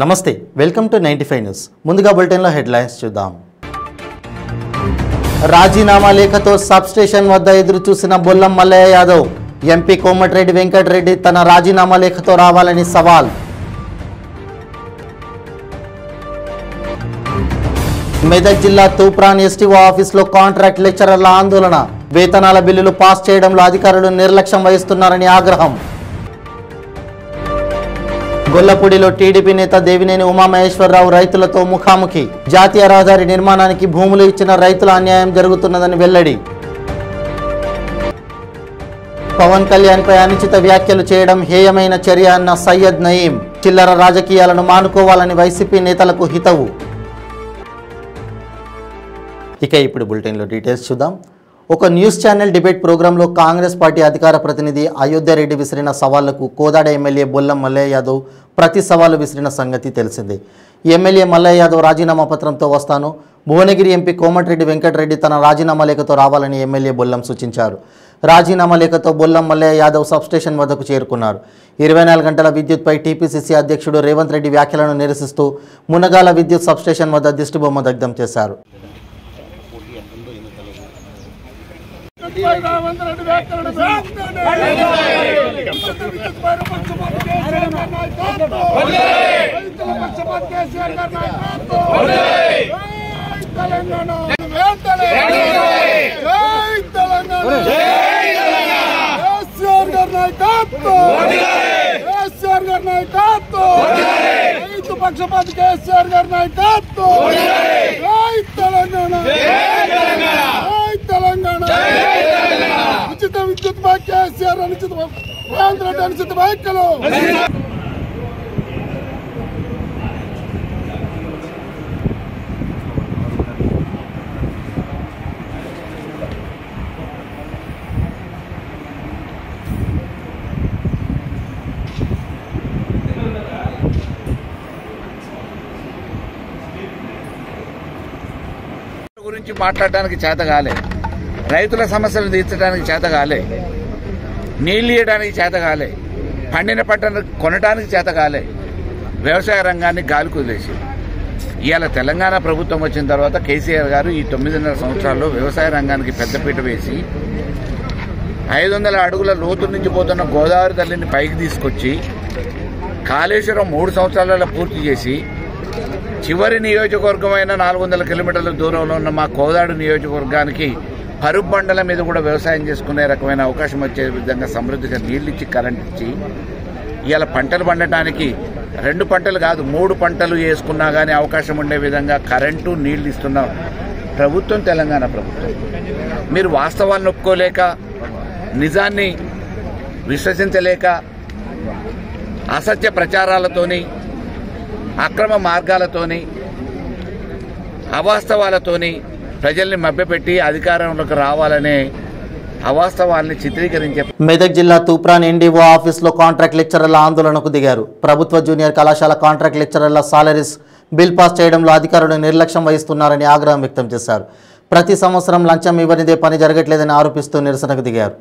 నమస్తే, welcome to 95 news. ముందుగా బులెటిన్లో హెడ్లైన్స్ చూద్దాం. రాజీనామా లేఖతో సబ్స్టేషన్ వద్ద ఎదురు చూసిన బొల్లం మల్లయ్య యాదవ్. ఎంపీ కోమటిరెడ్డి వెంకటరెడ్డి తన రాజీనామా లేఖతో రావాలని సవాల్. మెదక్ జిల్లా తూప్రాన్ ఎస్టీఓ ఆఫీసులో కాంట్రాక్ట్ లెక్చరర్ల ఆందోళన. వేతనాల బిల్లులు పాస్ చేయడంలో అధికారులు నిర్లక్ష్యం వహిస్తున్నారని ఆగ్రహం. గొల్లపూడిలో టీడీపీ నేత దేవినేని ఉమామహేశ్వరరావు రైతులతో ముఖాముఖి. జాతీయ రహదారి నిర్మాణానికి భూములు ఇచ్చిన రైతుల అన్యాయం జరుగుతున్నదని వెల్లడి. పవన్ కళ్యాణ్పై అనుచిత వ్యాఖ్యలు చేయడం హేయమైన చర్య అన్న సయ్యద్ నయీం. చిల్లర రాజకీయాలను మానుకోవాలని వైసీపీ నేతలకు హితవు. ఇక ఇప్పుడు బులెటిన్లో డీటెయిల్స్ చూద్దాం. ఒక న్యూస్ ఛానల్ డిబేట్ ప్రోగ్రాంలో కాంగ్రెస్ పార్టీ అధికార ప్రతినిధి అయోధ్య రెడ్డి విసిరిన సవాళ్లకు కోదాడ ఎమ్మెల్యే బొల్లం మల్లయ్య యాదవ్ ప్రతి సవాలు విసిరిన సంగతి తెలిసిందే. ఎమ్మెల్యే మల్లయ్య యాదవ్ రాజీనామా పత్రంతో వస్తాను. భువనగిరి ఎంపీ కోమటిరెడ్డి వెంకటరెడ్డి తన రాజీనామా లేఖతో రావాలని ఎమ్మెల్యే బొల్లం సూచించారు. రాజీనామా లేఖతో బొల్లం మల్లయ్య యాదవ్ సబ్స్టేషన్ వద్దకు చేరుకున్నారు. 24 గంటల విద్యుత్పై టీపీసీసీ అధ్యక్షుడు రేవంత్ రెడ్డి వ్యాఖ్యలను నిరసిస్తూ మునగాల విద్యుత్ సబ్స్టేషన్ వద్ద దిష్టిబొమ్మ దగ్ధం చేశారు. పక్షపాతి కేసీఆర్ గారి నాయకత్వం, తెలంగాణ ఉచిత విద్యుత్ కేసీఆర్ అనుచిత రేవంత్ రెడ్డి అనుచిత వ్యాఖ్యలు. గురించి మాట్లాడడానికి చేత కాలే, రైతుల సమస్యలు తీర్చడానికి చేత కాలే, నీళ్లు ఇవ్వడానికి చేత కాలే, పండిన పంటను కొనడానికి చేత కాలే, వ్యవసాయ రంగాన్ని గాలి కుదిలేసి ఇవాళ తెలంగాణ ప్రభుత్వం వచ్చిన తర్వాత కేసీఆర్ గారు ఈ 9.5 సంవత్సరాల్లో వ్యవసాయ రంగానికి పెద్దపీట వేసి 500 అడుగుల లోతు నుంచి పోతున్న గోదావరి తల్లిని పైకి తీసుకొచ్చి కాళేశ్వరం 3 సంవత్సరాలలో పూర్తి చేసి చివరి నియోజకవర్గమైన 400 కిలోమీటర్ల దూరంలో ఉన్న మా కోదాడు నియోజకవర్గానికి పరుపు బండల మీద కూడా వ్యవసాయం చేసుకునే రకమైన అవకాశం వచ్చే విధంగా సమృద్ధిగా నీళ్ళిచ్చి కరెంట్ ఇచ్చి ఇవాళ పంటలు పండటానికి 2 పంటలు కాదు 3 పంటలు వేసుకున్నా కానీ అవకాశం ఉండే విధంగా కరెంటు నీళ్లు ఇస్తున్న ప్రభుత్వం తెలంగాణ ప్రభుత్వం. మీరు వాస్తవాన్ని ఒప్పుకోలేక, నిజాన్ని విశ్వసించలేక, అసత్య ప్రచారాలతోని, అక్రమ మార్గాలతోని, అవాస్తవాలతోని ప్రజల్ని మభ్యపెట్టి అధికారంలోకి రావాలనే అవాస్తవాల్ని చిత్రీకరించే మెదక్ జిల్లా తూప్రాన్ ఎన్డీఓ ఆఫీసులో కాంట్రాక్ట్ లెక్చరర్ల ఆందోళనకు దిగారు. ప్రభుత్వ జూనియర్ కళాశాల కాంట్రాక్ట్ లెక్చరర్ల సాలరీస్ బిల్ పాస్ చేయడంలో అధికారులు నిర్లక్ష్యం వహిస్తున్నారని ఆగ్రహం వ్యక్తం చేశారు. ప్రతి సంవత్సరం లంచం ఇవ్వనిదే పని జరగట్లేదని ఆరోపిస్తూ నిరసనకు దిగారు.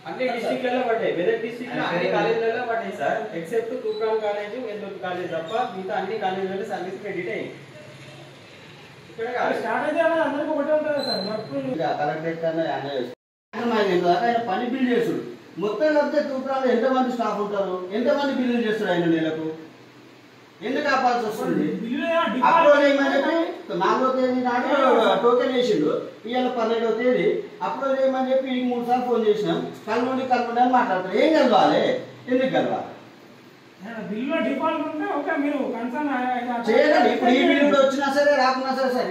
అన్ని డిస్ట్రిక్ట్లలో పడ్డాయి, మెదక్ డిస్ట్రిక్ట్ లో అన్ని కాలేజీలలో పడ్డాయి sir, except Toopran college, Vellore college తప్ప మిగతా అన్ని కాలేజీలలో సర్వీస్ క్రెడిట్ అయ్యి ఇక్కడ పని బిల్ చేసుడు మొత్తం కలిపితే తూప్రాన్లో ఎంతమంది స్టాఫ్ ఉంటారు, ఎంతమంది బిల్లులు చేస్తారు ఆయన నెలకు, ఎందుకు ఆపాల్సి వస్తుంది? అప్లోడ్ చేయమని చెప్పి 4వ తేదీ నాడు టోకెన్ వేసిండు, ఇవాళ 12వ తేదీ అప్లోడ్ చేయమని చెప్పి 3 సార్లు ఫోన్ చేసినాం. కలవండి అని మాట్లాడతారు. ఏం కలవాలి, ఎందుకు కలవాలి? బిల్లులో డిఫాల్ట్ ఉంటే ఓకే మీరు కన్సర్న్ చేయాలి. ఇప్పుడు ఈ బిల్లు కూడా వచ్చినా సరే రాకున్నా సరే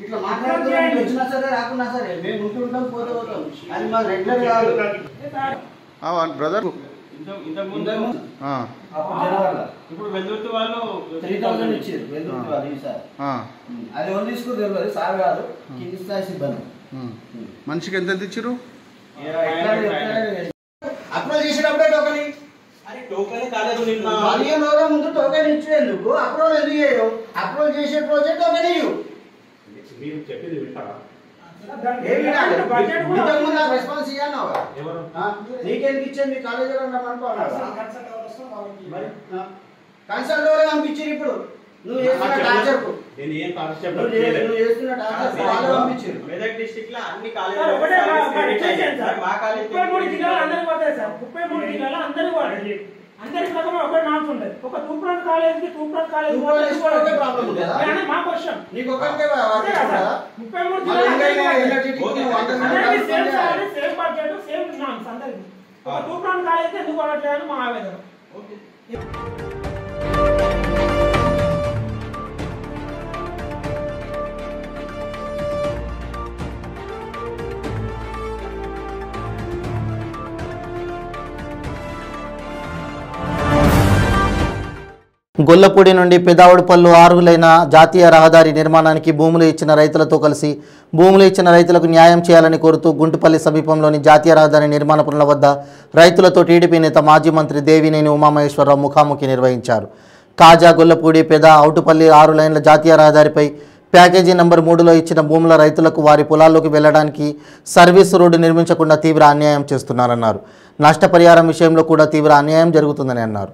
ఇట్లా మాట్లాడుతున్నా వచ్చినా సరే రాకున్నా సరే మేము ఉంటుంటాం పోతాం. అది మాకు రెగ్యులర్ కాదు బ్రదర్. ఇప్పుడు వెల్దుర్తి వాళ్ళు 3000 ఇచ్చారు. వెల్దుర్తి వాళ్ళు ఈసారి అది ఎవరు తీసుకుని తెలియదు. సార్ కాదు, కింది స్థాయి సిబ్బంది. మనిషికి ఎంత ఇచ్చారు? అప్రూవల్ చేసేటప్పుడే టోకన్ టోకెన్ కాలేదు. 15 రోజుల ముందు టోకెన్ ఇచ్చేందుకు అప్రూవల్ ఎందుకు చేయవు? అప్రూవల్ చేసే రోజే టోకెన్ ఇవ్వు. రెస్పాన్స్ ఇవ్వన్నావా? నీకెందుకు ఇచ్చాను? మీ కాలేజీలో కన్సల్ట్ ఎవరు పంపించారు? ఇప్పుడు నువ్వు చేస్తున్న టార్చర్ పంపించారు. మెదక్ డిస్ట్రిక్ట్ లో అన్ని మా కాలేజ్ 33 జిల్లాలు అందరికి పోతాయి సార్. 33 జిల్లాలు అందరికి పోతాయి. అందరికి ప్రకారం ఒకటే నామ్స్ ఉంటాయి. ఒక తూప్రాన్ కాలేజ్ మా క్వశ్చన్ 33 జిల్లాలు సేమ్ బడ్జెట్ సేమ్ నామ్స్ అందరికి. ఒక తూప్రాన్ కాలేజ్ ఎందుకు అనట్లేదు మా ఆవేదన. గొల్లపూడి నుండి పెదావుడుపల్లు ఆర్వులైన జాతీయ రహదారి నిర్మాణానికి భూములు ఇచ్చిన రైతులతో కలిసి భూములు ఇచ్చిన రైతులకు న్యాయం చేయాలని కోరుతూ గుంటుపల్లి సమీపంలోని జాతీయ రహదారి నిర్మాణ పనుల వద్ద రైతులతో టీడీపీ నేత మాజీ మంత్రి దేవినేని ఉమామహేశ్వరరావు ముఖాముఖి నిర్వహించారు. కాజా గొల్లపూడి పెద అవుటుపల్లి 6 లైన్ల జాతీయ రహదారిపై ప్యాకేజీ నెంబర్ 3లో ఇచ్చిన భూముల రైతులకు వారి పొలాల్లోకి వెళ్లడానికి సర్వీస్ రోడ్డు నిర్మించకుండా తీవ్ర అన్యాయం చేస్తున్నారన్నారు. నష్టపరిహారం విషయంలో కూడా తీవ్ర అన్యాయం జరుగుతుందని అన్నారు.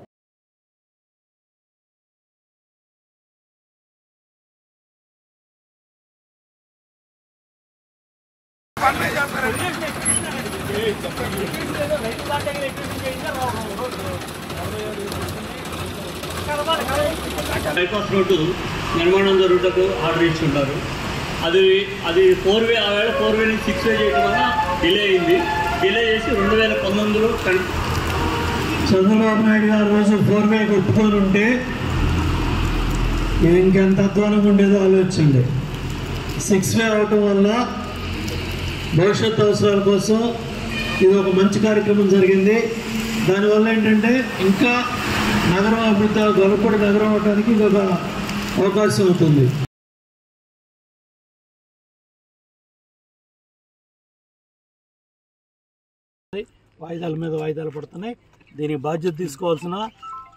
బైపాస్ రోడ్డు నిర్మాణం జరుగుటకు ఆర్డర్ ఇచ్చుంటారు. అది 4-వే, ఆ వేళ 4-వేని 6-వే చేయడం వల్ల డిలే అయింది. డిలే చేసి 2019లో చంద్రబాబు నాయుడు గారు రోజు 4-వే కొట్టుకొని ఉంటే ఇది ఇంకెంత అధ్వానంగా ఉండేదో ఆలోచించండి. 6-వే అవటం వల్ల భవిష్యత్ అవసరాల కోసం ఇది ఒక మంచి కార్యక్రమం జరిగింది. దానివల్ల ఏంటంటే ఇంకా నగరం అభివృద్ధి, గొల్లపూడి నగరం అవడానికి ఇది ఒక అవకాశం అవుతుంది. వాయిదాల మీద వాయిదాలు పడుతున్నాయి. దీనికి బాధ్యత తీసుకోవాల్సిన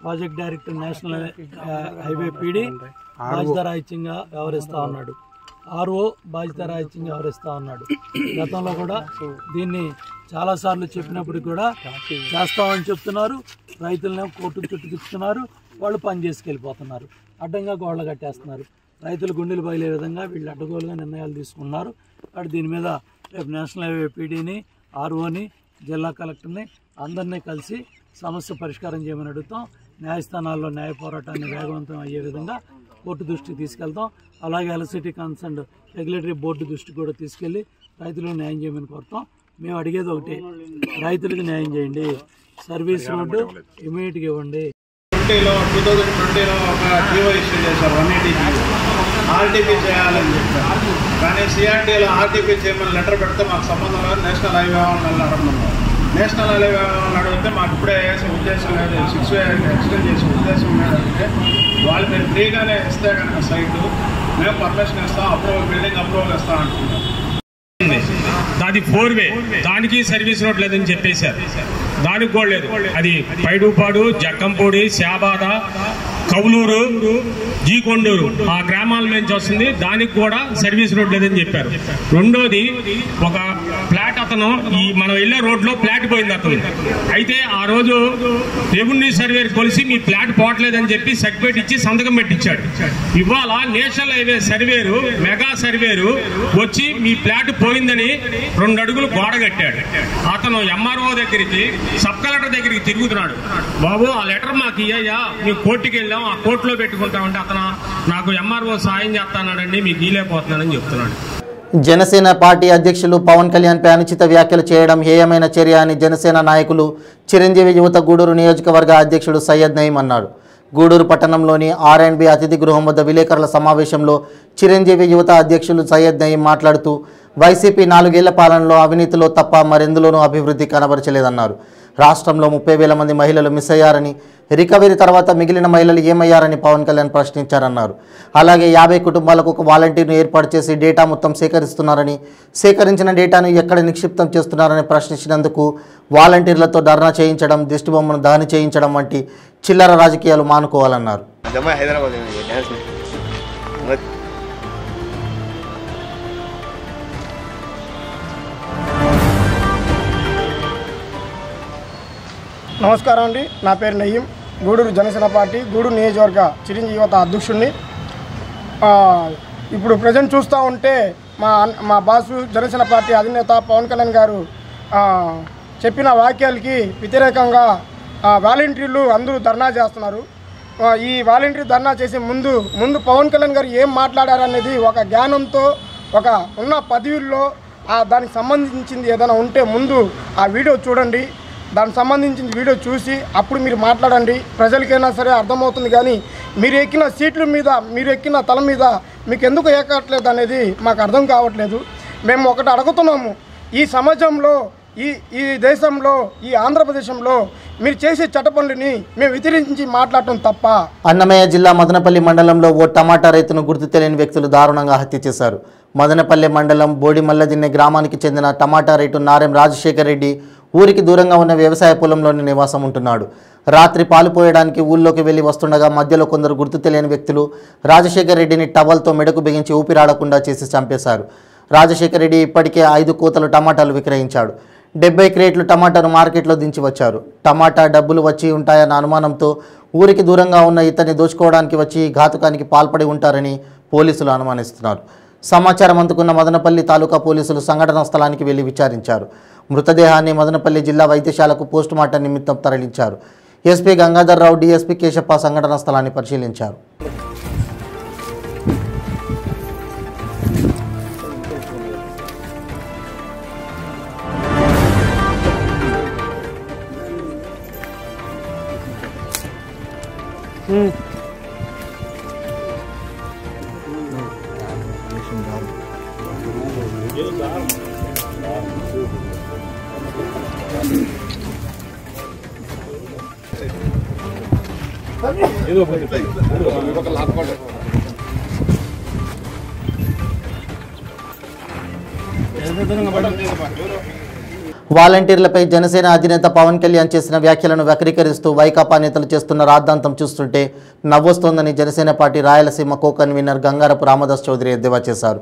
project director national highway PD బాధ్యతారాహిత్యంగా వ్యవహరిస్తూ ఉన్నాడు. ఆర్ఓ బాధ్యతారాహిత్యంగా వ్యవహరిస్తూ ఉన్నాడు. గతంలో కూడా దీన్ని చాలాసార్లు చెప్పినప్పటికి కూడా చేస్తామని చెప్తున్నారు. రైతులను కోర్టుకు చుట్టుతిప్పుతున్నారు. వాళ్ళు పని చేసుకెళ్ళిపోతున్నారు. అడ్డంగా గోడలు కట్టేస్తున్నారు. రైతులు గుండెలు బయలే విధంగా వీళ్ళు అడ్డగోలుగా నిర్ణయాలు తీసుకున్నారు. కాబట్టి దీని మీద రేపు నేషనల్ హైవే పీడీని, ఆర్ఓని, జిల్లా కలెక్టర్ని అందరినీ కలిసి సమస్య పరిష్కారం చేయమని అడుగుతాం. న్యాయస్థానాల్లో న్యాయ పోరాటాన్ని వేగవంతం అయ్యే విధంగా కోర్టు దృష్టికి తీసుకెళ్తాం. అలాగే ఎలక్ట్రిసిటీ కన్సర్న్ రెగ్యులేటరీ బోర్డు దృష్టికి కూడా తీసుకెళ్లి రైతులకు న్యాయం చేయమని కోరుతాం. మేము అడిగేది ఒకటే, రైతులకు న్యాయం చేయండి. సర్వీస్ రోడ్డు ఇమీడియట్గా ఇవ్వండి. 2020లో ఒక జీవో ఇష్యూ చేశారు, 180 ఆర్టీపీ చేయాలని చెప్పారు. కానీ సిఆర్టీలో ఆర్టీపీ చేయమని లెటర్ పెడితే మాకు సంబంధం లేదు, నేషనల్ హైవే వాళ్ళని అడగమన్నారు. నేషనల్ హైవే వాళ్ళని అడిగితే మాకు ఇప్పుడే వేసే ఉద్దేశం లేదు, 6-వే ఎక్స్టెండ్ చేసే ఉద్దేశం లేదంటే వాళ్ళు మీరు ఫ్రీగానే ఇస్తే కనుక సైటు మేము పర్మిషన్ ఇస్తాం, అప్రూవల్ బిల్డింగ్ అప్రూవల్ ఇస్తాం అంటున్నాం. అది 4-వే, దానికి సర్వీస్ రోడ్ లేదని చెప్పేశారు. దానికి కూడా లేదు. అది పైడుపాడు, జక్కంపూడి, శాబాద, కౌలూరు, జీకొండూరు ఆ గ్రామాల నుంచి వస్తుంది. దానికి కూడా సర్వీస్ రోడ్ లేదని చెప్పారు. రెండోది, ఒక ఫ్లాట్ అతను మనం వెళ్ళే రోడ్లో ఫ్లాట్ పోయింది అతను. అయితే ఆ రోజు రెవెన్యూ సర్వేర్ కొలిసి మీ ఫ్లాట్ పోవట్లేదని చెప్పి సర్టిఫికేట్ ఇచ్చి సంతకం పెట్టించాడు. ఇవాళ national highway surveyor, mega surveyor వచ్చి మీ ఫ్లాట్ పోయిందని 2 అడుగులు గోడ కట్టాడు. అతను ఎంఆర్ఓ దగ్గరికి, సబ్ కలెక్టర్ దగ్గరికి తిరుగుతున్నాడు. బాబు ఆ లెటర్ మాకు ఇయ్యా, మేము కోర్టుకి వెళ్ళాం, ఆ కోర్టులో పెట్టుకుంటామంటే అతను నాకు ఎంఆర్ఓ సాయం చేస్తానండి, మీకు ఇలేకపోతున్నానని చెప్తున్నాడు. జనసేన పార్టీ అధ్యక్షులు పవన్ కళ్యాణ్పై అనుచిత వ్యాఖ్యలు చేయడం హేయమైన చర్య అని జనసేన నాయకులు చిరంజీవి యువత గూడూరు నియోజకవర్గ అధ్యక్షుడు సయ్యద్ నయీం అన్నారు. గూడూరు పట్టణంలోని R&B అతిథి గృహం వద్ద విలేకరుల సమావేశంలో చిరంజీవి యువత అధ్యక్షులు సయ్యద్ నయీం మాట్లాడుతూ వైసీపీ 4 ఏళ్ల పాలనలో అవినీతిలో తప్ప మరెందులోనూ అభివృద్ధి కనబరచలేదన్నారు. రాష్ట్రంలో 30,000 మంది మహిళలు మిస్ అయ్యారని, రికవరీ తర్వాత మిగిలిన మహిళలు ఏమయ్యారని పవన్ కళ్యాణ్ ప్రశ్నించారన్నారు. అలాగే 50 కుటుంబాలకు ఒక వాలంటీర్ను ఏర్పాటు చేసి డేటా మొత్తం సేకరిస్తున్నారని, సేకరించిన డేటాను ఎక్కడ నిక్షిప్తం చేస్తున్నారని ప్రశ్నించినందుకు వాలంటీర్లతో ధర్నా చేయించడం, దిష్టిబొమ్మను దహన చేయించడం వంటి చిల్లర రాజకీయాలు మానుకోవాలన్నారు. నమస్కారం అండి, నా పేరు నయీం. గూడూరు జనసేన పార్టీ గూడూరు నియోజకవర్గ చిరంజీవి యువత అధ్యక్షుడిని. ఇప్పుడు ప్రజెంట్ చూస్తూ ఉంటే మా బాసు జనసేన పార్టీ అధినేత పవన్ కళ్యాణ్ గారు చెప్పిన వాక్యాలకి వ్యతిరేకంగా వాలంటీర్లు అందరూ ధర్నా చేస్తున్నారు. ఈ వాలంటీర్ ధర్నా చేసే ముందు పవన్ కళ్యాణ్ గారు ఏం మాట్లాడారనేది ఒక జ్ఞానంతో, ఒక ఉన్న పదవుల్లో దానికి సంబంధించింది ఏదైనా ఉంటే ముందు ఆ వీడియో చూడండి. దానికి సంబంధించిన వీడియో చూసి అప్పుడు మీరు మాట్లాడండి. ప్రజలకైనా సరే అర్థమవుతుంది. కానీ మీరు ఎక్కిన సీట్ల మీద, మీరు ఎక్కిన తల మీద మీకు ఎందుకు ఎక్కట్లేదు అనేది మాకు అర్థం కావట్లేదు. మేము ఒకటి అడుగుతున్నాము, ఈ సమాజంలో, ఈ దేశంలో, ఈ ఆంధ్రప్రదేశంలో మీరు చేసే చట్టపనులని మేము వ్యతిరేకించి మాట్లాడటం తప్ప? అన్నమయ్య జిల్లా మదనపల్లి మండలంలో ఓ టమాటా రైతును గుర్తు తెలియని వ్యక్తులు దారుణంగా హత్య చేశారు. మదనపల్లి మండలం బోడిమల్లదిన్నె గ్రామానికి చెందిన టమాటా రైతు నారెం రాజశేఖర్ రెడ్డి ఊరికి దూరంగా ఉన్న వ్యవసాయ పొలంలోని నివాసం ఉంటున్నాడు. రాత్రి పాలు పోయడానికి ఊళ్ళోకి వెళ్లి వస్తుండగా మధ్యలో కొందరు గుర్తు తెలియని వ్యక్తులు రాజశేఖర్ రెడ్డిని టవల్తో మెడకు బిగించి ఊపిరాడకుండా చేసి చంపేశారు. రాజశేఖర్ రెడ్డి ఇప్పటికే 5 కోతలు టమాటాలు విక్రయించాడు. 70 క్రేట్లు టమాటాను మార్కెట్లో దించి వచ్చారు. టమాటా డబ్బులు వచ్చి ఉంటాయన్న అనుమానంతో ఊరికి దూరంగా ఉన్న ఇతన్ని దోచుకోవడానికి వచ్చి ఘాతుకానికి పాల్పడి ఉంటారని పోలీసులు అనుమానిస్తున్నారు. సమాచారం అందుకున్న మదనపల్లి తాలూకా పోలీసులు సంఘటనా స్థలానికి వెళ్లి విచారించారు. మృతదేహాన్ని మదనపల్లి జిల్లా వైద్యశాలకు పోస్టుమార్టం నిమిత్తం తరలించారు. ఎస్పీ గంగాధర్ రావు, డీఎస్పీ కేశప్ప సంఘటనా స్థలాన్ని పరిశీలించారు. వాలంటీర్లపై జనసేన అధినేత పవన్ కళ్యాణ్ చేసిన వ్యాఖ్యలను వక్రీకరిస్తూ వైకాపా నేతలు చేస్తున్న రాద్ధాంతం చూస్తుంటే నవ్వొస్తోందని Janasena party Rayalaseema co convener Gangarapu Ramadas Chowdary ఎద్దేవా చేశారు.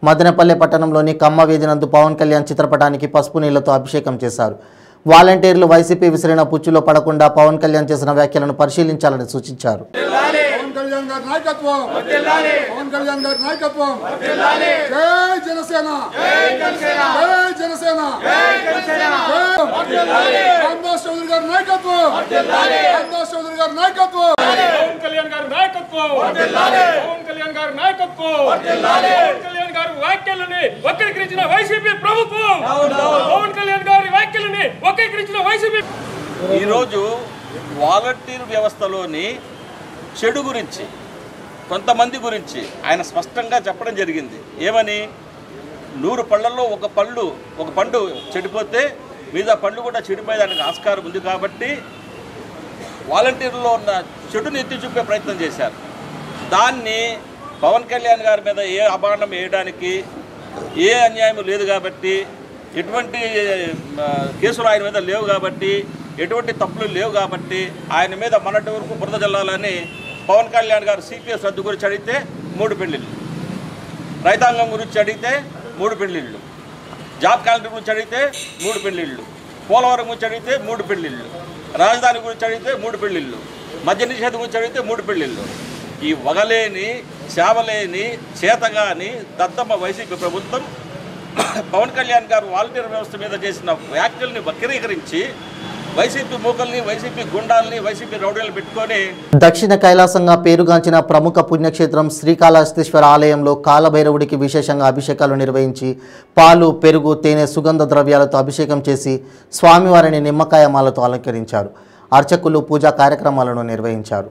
మదనపల్లె పట్టణంలోని కమ్మ వీధినందు పవన్ కళ్యాణ్ చిత్రపటానికి పసుపు నీళ్లతో అభిషేకం చేశారు. వాలంటీర్లు వైసీపీ విసిరిన పుచ్చులో పడకుండా పవన్ కళ్యాణ్ చేసిన వ్యాఖ్యలను పరిశీలించాలని సూచించారు. పవన్ కళ్యాణ్ గారి నాయకత్వం, పవన్ కళ్యాణ్ గారి నాయకత్వం. జై జనసేన, జై జనసేన. రామదాస్ చౌదరి గారి నాయకత్వం, రామదాస్ చౌదరి గారి నాయకత్వం. పవన్ కళ్యాణ్ గారి నాయకత్వం, పవన్ కళ్యాణ్ గారి నాయకత్వం. పవన్ కళ్యాణ్ గారి వ్యాఖ్యలని వక్రీకరించిన వైసీపీ ప్రభుత్వం, పవన్ కళ్యాణ్ గారి వ్యాఖ్యలని వక్రీకరించిన వైసీపీ. ఈరోజు వాలంటీర్ వ్యవస్థలోని చెడు గురించి, కొంతమంది గురించి ఆయన స్పష్టంగా చెప్పడం జరిగింది. ఏమని? 100 పళ్ళల్లో ఒక పండు చెడిపోతే మిగతా పండ్లు కూడా చెడిపోయేదానికి ఆస్కారం ఉంది. కాబట్టి వాలంటీర్లో ఉన్న చెడుని ఎత్తి చూపే ప్రయత్నం చేశారు. దాన్ని పవన్ కళ్యాణ్ గారి మీద ఏ అభాండం వేయడానికి ఏ అన్యాయం లేదు కాబట్టి, ఎటువంటి కేసులు ఆయన మీద లేవు కాబట్టి, ఎటువంటి తప్పులు లేవు కాబట్టి ఆయన మీద మొన్నటి వరకు బురద జల్లాలని పవన్ కళ్యాణ్ గారు సిపిఎస్ రద్దు గురించి అడిగితే 3 పెళ్లిళ్ళు, రైతాంగం గురించి అడిగితే 3 పెళ్లిళ్ళు, జాబ్ క్యాలెండర్ గురించి అడిగితే 3 పెళ్లిళ్ళు, పోలవరం గురించి అడిగితే 3 పెళ్లిళ్ళు, రాజధాని గురించి అడిగితే 3 పెళ్లిళ్ళు, మద్య నిషేధం గురించి అడిగితే 3 పెళ్లిళ్ళు. ఈ వగలేని, సేవలేని, చేతగాని దద్దమ్మ వైసీపీ ప్రభుత్వం పవన్ కళ్యాణ్ గారు వాలంటీర్ వ్యవస్థ మీద చేసిన వ్యాఖ్యల్ని వక్రీకరించి వైసీపీ మూకల్ని, వైసీపీ గుండాల్ని, వైసీపీ రౌడీలు పెట్టుకొని దక్షిణ కైలాసంగా పేరుగాంచిన ప్రముఖ పుణ్యక్షేత్రం శ్రీకాళహస్తీశ్వర ఆలయంలో కాలభైరవుడికి విశేషంగా అభిషేకాలు నిర్వహించి పాలు, పెరుగు, తేనె, సుగంధ ద్రవ్యాలతో అభిషేకం చేసి స్వామివారిని నిమ్మకాయ మాలతో అలంకరించారు. అర్చకులు పూజా కార్యక్రమాలను నిర్వహించారు.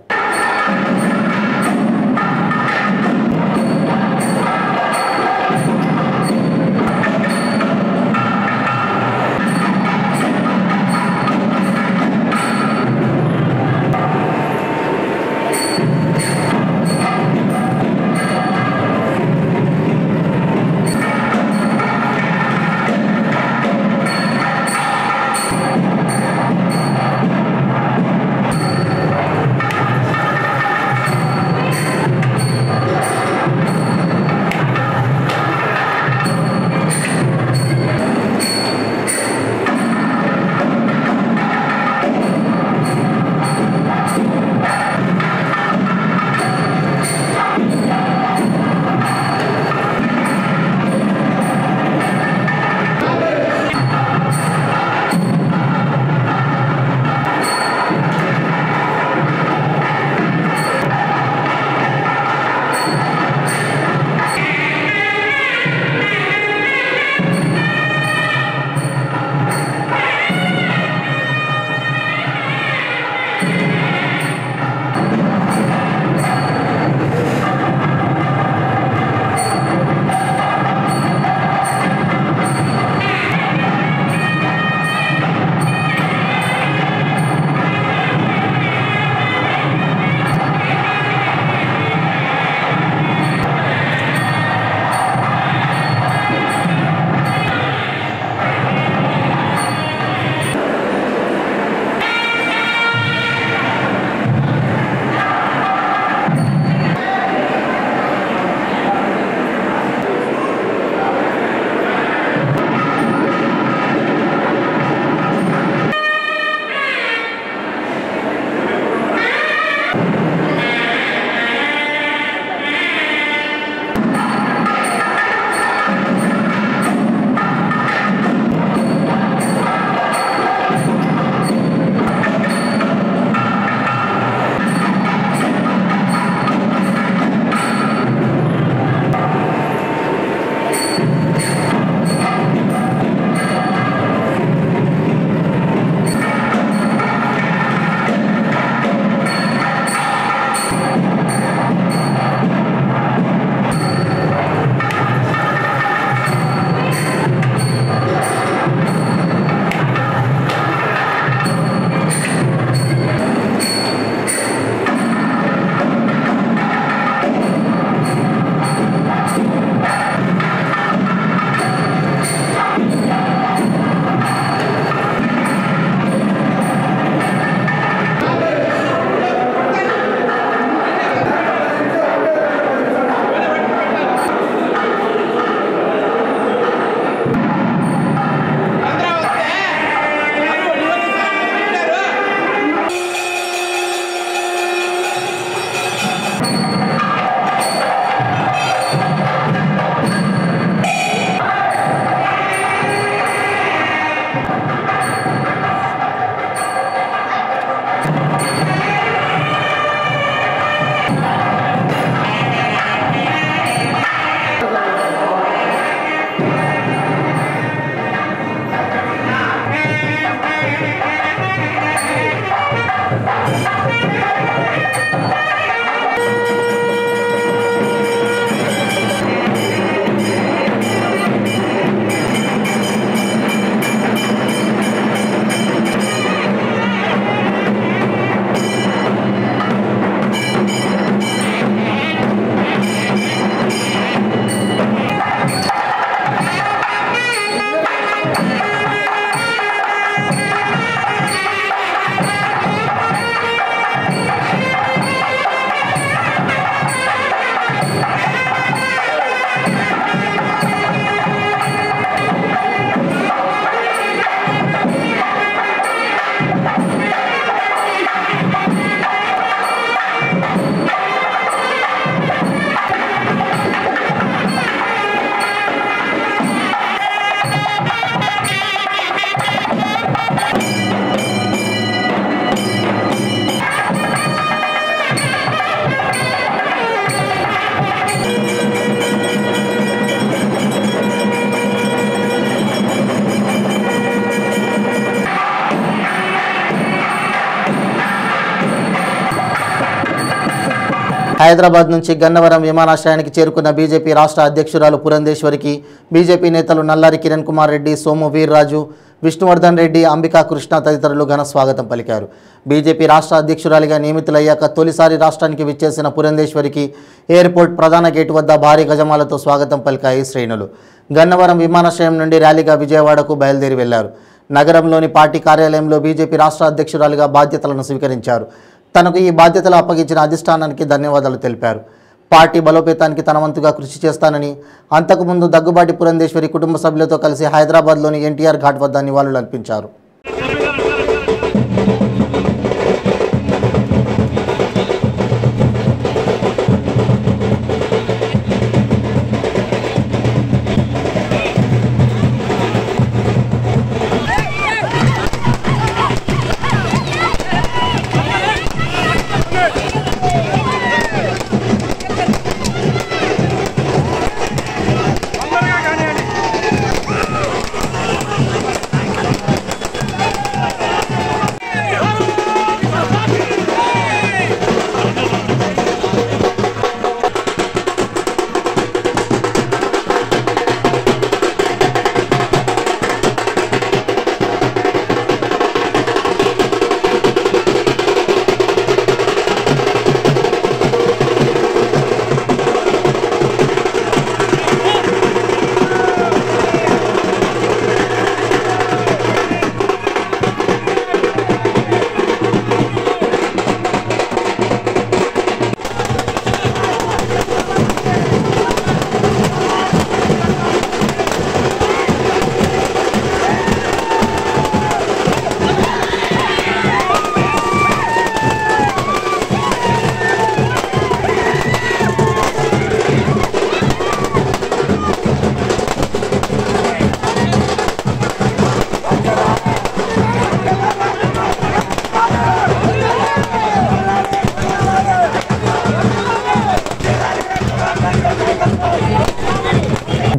హైదరాబాద్ నుంచి గన్నవరం విమానాశ్రయానికి చేరుకున్న బీజేపీ రాష్ట్ర అధ్యక్షురాలు పురంధేశ్వరికి బీజేపీ నేతలు నల్లారి కిరణ్ కుమార్ రెడ్డి, సోము వీర్రాజు, విష్ణువర్ధన్ రెడ్డి, అంబికా కృష్ణ తదితరులు ఘన స్వాగతం పలికారు. బీజేపీ రాష్ట్ర అధ్యక్షురాలిగా నియమితులయ్యాక తొలిసారి రాష్ట్రానికి విచ్చేసిన పురంధేశ్వరికి ఎయిర్పోర్ట్ ప్రధాన గేటు వద్ద భారీ గజమాలతో స్వాగతం పలికాయి శ్రేణులు. గన్నవరం విమానాశ్రయం నుండి ర్యాలీగా విజయవాడకు బయలుదేరి వెళ్లారు. నగరంలోని పార్టీ కార్యాలయంలో బీజేపీ రాష్ట్ర అధ్యక్షురాలిగా బాధ్యతలను స్వీకరించారు. తనకు ఈ బాధ్యతలు అప్పగించిన అధిష్టానానికి ధన్యవాదాలు తెలిపారు. పార్టీ బలోపేతానికి తన వంతుగా కృషి చేస్తానని, అంతకుముందు దగ్గుబాటి పురంధేశ్వరి కుటుంబ సభ్యులతో కలిసి హైదరాబాద్లోని ఎన్టీఆర్ ఘాట్ వద్ద నివాళులు అర్పించారు.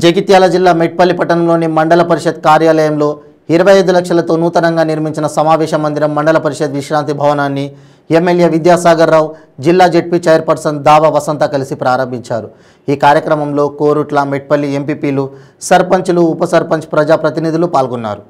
జగిత్యాల జిల్లా మెట్పల్లి పట్టణంలోని మండల పరిషత్ కార్యాలయంలో 25 లక్షలతో నూతనంగా నిర్మించిన సమావేశ మందిరం మండల పరిషత్ విశ్రాంతి భవనాన్ని ఎమ్మెల్యే విద్యాసాగర్ రావు, జిల్లా జెడ్పీ చైర్పర్సన్ దావా వసంత కలిసి ప్రారంభించారు. ఈ కార్యక్రమంలో కోరుట్ల, మెట్పల్లి ఎంపీపీలు, సర్పంచులు, ఉప సర్పంచ్, ప్రజాప్రతినిధులు పాల్గొన్నారు.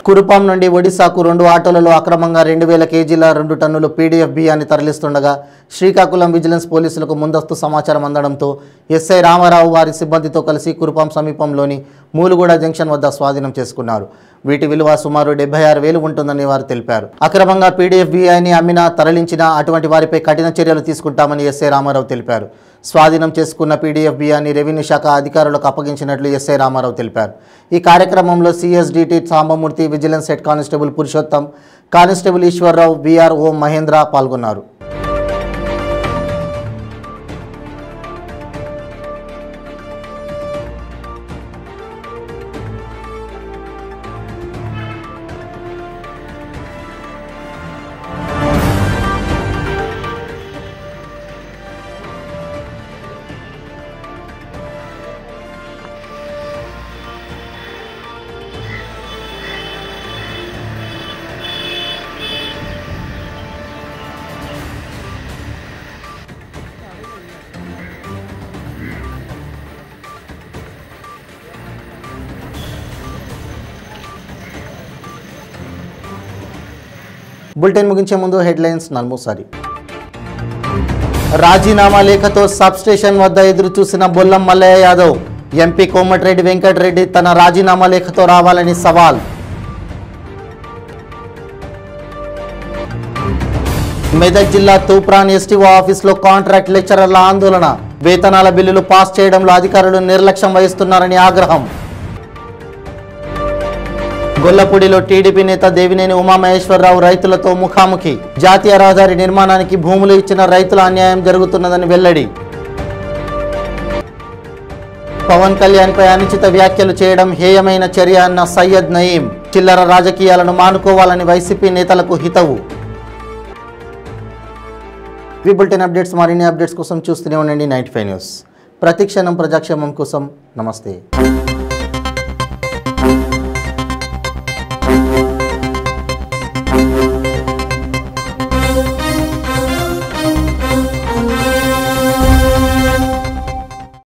కురుపాం నుండి ఒడిశాకు 2 ఆటోలలో అక్రమంగా 2000 కేజీల 2 టన్నులు పీడీఎఫ్ బియ్యాన్ని తరలిస్తుండగా శ్రీకాకుళం విజిలెన్స్ పోలీసులకు ముందస్తు సమాచారం అందడంతో ఎస్ఐ రామారావు వారి సిబ్బందితో కలిసి కురుపాం సమీపంలోని మూలుగూడ జంక్షన్ వద్ద స్వాధీనం చేసుకున్నారు. వీటి విలువ సుమారు 76,000 ఉంటుందని వారు తెలిపారు. అక్రమంగా పీడీఎఫ్ బియ్యాన్ని అమ్మినా, తరలించినా అటువంటి వారిపై కఠిన చర్యలు తీసుకుంటామని ఎస్ఐ రామారావు తెలిపారు. స్వాధీనం చేసుకున్న పీడీఎఫ్ బియ్యాన్ని రెవెన్యూ శాఖ అధికారులకు అప్పగించినట్లు ఎస్ఐ రామారావు తెలిపారు. ఈ కార్యక్రమంలో CSDT Sambamurthy, vigilance head constable Purushottam, constable Eshwarrao, VRO Mahendra పాల్గొన్నారు. బులెటిన్ ముగించే ముందు హెడ్లైన్స్ నల్మూసారి. రాజీనామా లేఖతో సబ్ స్టేషన్ వద్ద ఎదురు చూసిన బొల్లం మల్లయ్య యాదవ్, ఎంపీ కోమటిరెడ్డి వెంకటరెడ్డి తన రాజీనామా లేఖతో రావాలని సవాల్. మెదక్ జిల్లా తూప్రాన్ ఎస్టీఓ ఆఫీసులో కాంట్రాక్ట్ లెక్చరర్ల ఆందోళన. వేతనాల బిల్లులు పాస్ చేయడంలో అధికారులు నిర్లక్ష్యం వహిస్తున్నారని ఆగ్రహం. గొల్లపూడిలో టీడీపీ నేత దేవినేని ఉమామహేశ్వరరావు రైతులతో ముఖాముఖి. జాతీయ రహదారి నిర్మాణానికి భూములు ఇచ్చిన రైతుల అన్యాయం జరుగుతున్నదని వెల్లడి. పవన్ కళ్యాణ్ పై అనుచిత వ్యాఖ్యలు చేయడం హేయమైన చర్య అన్న సయ్యద్ నయీం. చిల్లర రాజకీయాలను మానుకోవాలని వైసీపీ నేతలకు హితవు. ఈ బులెటిన్ అప్డేట్స్ మరిన్ని అప్డేట్స్ కోసం చూస్తూనే ఉండండి 95 న్యూస్. ప్రతిక్షణం ప్రజాక్షేమం కోసం. నమస్తే.